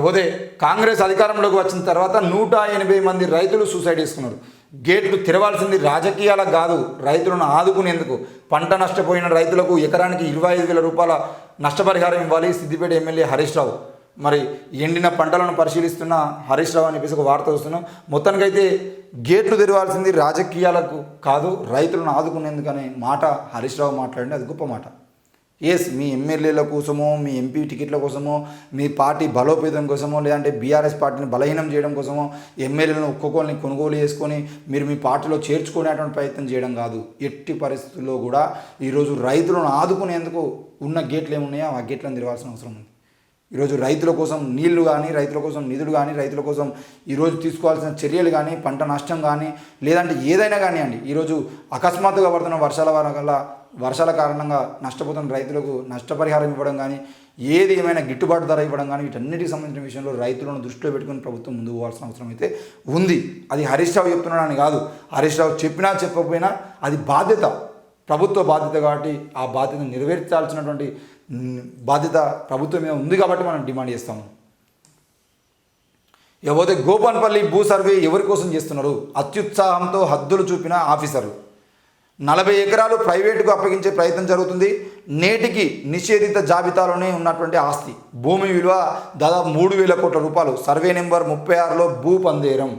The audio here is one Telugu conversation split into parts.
ఇకపోతే కాంగ్రెస్ అధికారంలోకి వచ్చిన తర్వాత 180 మంది రైతులు సూసైడ్ చేసుకున్నారు. గేట్లు తెరవాల్సింది రాజకీయాలకు కాదు, రైతులను ఆదుకునేందుకు. పంట నష్టపోయిన రైతులకు ఎకరానికి 25,000 రూపాయల నష్టపరిహారం ఇవ్వాలి సిద్దిపేట ఎమ్మెల్యే హరీష్ రావు. మరి ఎండిన పంటలను పరిశీలిస్తున్న హరీష్ రావు అని చెప్పేసి ఒక వార్త వస్తున్నాం. మొత్తానికైతే గేట్లు తెరవాల్సింది రాజకీయాలకు కాదు, రైతులను ఆదుకునేందుకు అనే మాట హరీష్ రావు మాట్లాడింది. అది గొప్ప మాట. ఎస్, మీ ఎమ్మెల్యేల కోసమో, మీ ఎంపీ టికెట్ల కోసమో, మీ పార్టీ బలోపేతం కోసమో, లేదంటే బీఆర్ఎస్ పార్టీని బలహీనం చేయడం కోసమో ఎమ్మెల్యేలను ఒక్కొక్కరిని కొనుగోలు చేసుకొని మీరు మీ పార్టీలో చేర్చుకునేటువంటి ప్రయత్నం చేయడం కాదు. ఎట్టి పరిస్థితుల్లో కూడా ఈరోజు రైతులను ఆదుకునేందుకు ఉన్న గేట్లు ఏమున్నాయో ఆ గేట్లను తెరవాల్సిన అవసరం ఉంది. ఈరోజు రైతుల కోసం నీళ్లు కానీ, రైతుల కోసం నిధులు కానీ, రైతుల కోసం ఈరోజు తీసుకోవాల్సిన చర్యలు కానీ, పంట నష్టం కానీ, లేదంటే ఏదైనా కానివ్వండి, ఈరోజు అకస్మాత్తుగా పడుతున్న వర్షాల కారణంగా నష్టపోతున్న రైతులకు నష్టపరిహారం ఇవ్వడం కానీ, ఏది ఏమైనా గిట్టుబాటు ధర ఇవ్వడం కానీ, వీటన్నిటికి సంబంధించిన విషయంలో రైతులను దృష్టిలో పెట్టుకుని ప్రభుత్వం ముందుకు పోవాల్సిన అవసరం అయితే ఉంది. అది హరీష్ రావు చెప్తున్నాడని కాదు, హరీష్ రావు చెప్పినా చెప్పకపోయినా అది బాధ్యత, ప్రభుత్వ బాధ్యత. కాబట్టి ఆ బాధ్యతను నెరవేర్చాల్సినటువంటి బాధ్యత ప్రభుత్వం మీద ఉంది కాబట్టి మనం డిమాండ్ చేస్తాము. ఇకపోతే గోపన్పల్లి భూ సర్వే ఎవరి కోసం చేస్తున్నారు? అత్యుత్సాహంతో హద్దులు చూపిన ఆఫీసర్లు. 40 ఎకరాలు ప్రైవేటుకు అప్పగించే ప్రయత్నం జరుగుతుంది. నేటికి నిషేధిత జాబితాలోనే ఉన్నటువంటి ఆస్తి భూమి విలువ దాదాపు 3,000 కోట్ల రూపాయలు. సర్వే నెంబర్ 36లో భూ పందేరం.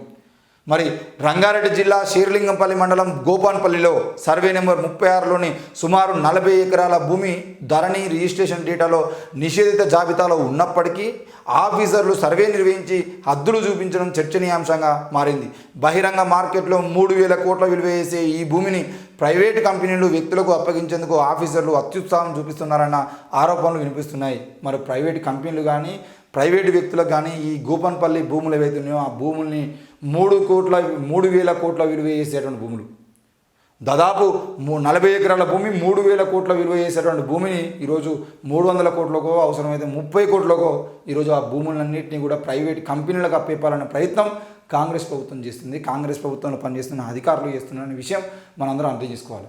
మరి రంగారెడ్డి జిల్లా శేర్లింగంపల్లి మండలం గోపాన్పల్లిలో సర్వే నెంబర్ 36లోని సుమారు 40 ఎకరాల భూమి ధరణి రిజిస్ట్రేషన్ డేటాలో నిషేధిత జాబితాలో ఉన్నప్పటికీ ఆఫీసర్లు సర్వే నిర్వహించి హద్దులు చూపించడం చర్చనీయాంశంగా మారింది. బహిరంగ మార్కెట్లో 3,000 కోట్ల విలువ చేసే ఈ భూమిని ప్రైవేటు కంపెనీలు వ్యక్తులకు అప్పగించేందుకు ఆఫీసర్లు అత్యుత్సాహం చూపిస్తున్నారన్న ఆరోపణలు వినిపిస్తున్నాయి. మరి ప్రైవేటు కంపెనీలు కానీ, ప్రైవేటు వ్యక్తులకు కానీ ఈ గోపన్పల్లి భూములు ఏవైతున్నాయో ఆ భూముల్ని 3,000 కోట్ల విలువ చేసేటువంటి భూములు, దాదాపు 40 ఎకరాల భూమి 3,000 కోట్ల విలువ చేసేటువంటి భూమిని ఈరోజు 300 కోట్లకో అవసరమైతే 30 కోట్లకో ఈరోజు ఆ భూములన్నింటినీ కూడా ప్రైవేట్ కంపెనీలకు అప్పేపాలనే ప్రయత్నం కాంగ్రెస్ ప్రభుత్వం చేస్తుంది. కాంగ్రెస్ ప్రభుత్వంలో పనిచేస్తున్న అధికారులు చేస్తున్నారనే విషయం మనందరం అర్థం చేసుకోవాలి.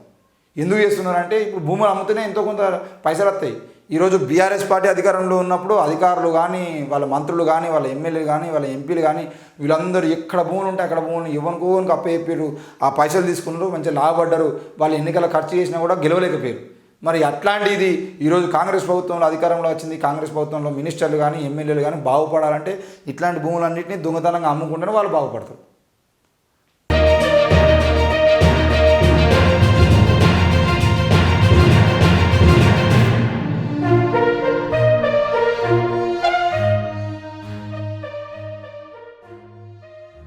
ఎందుకు చేస్తున్నారంటే ఇప్పుడు భూములు అమ్ముతూనే ఎంతో కొంత పైసలు వస్తాయి. ఈరోజు బీఆర్ఎస్ పార్టీ అధికారంలో ఉన్నప్పుడు అధికారులు కానీ, వాళ్ళ మంత్రులు కానీ, వాళ్ళ ఎమ్మెల్యేలు కానీ, వాళ్ళ ఎంపీలు కానీ వీళ్ళందరూ ఎక్కడ భూములు ఉంటే అక్కడ భూములు ఎవరికోనికి అప్పచెప్పారు. ఆ పైసలు తీసుకున్నారు, మంచిగా లాభపడ్డారు. వాళ్ళు ఎన్నికల ఖర్చు చేసినా కూడా గెలవలేకపోయారు. మరి అట్లాంటిది ఈరోజు కాంగ్రెస్ ప్రభుత్వంలో అధికారంలో వచ్చింది. కాంగ్రెస్ ప్రభుత్వంలో మినిస్టర్లు కానీ, ఎమ్మెల్యేలు కానీ బాగుపడాలంటే ఇట్లాంటి భూములన్నింటినీ దొంగతనంగా అమ్ముకుంటేనే వాళ్ళు బాగుపడతారు.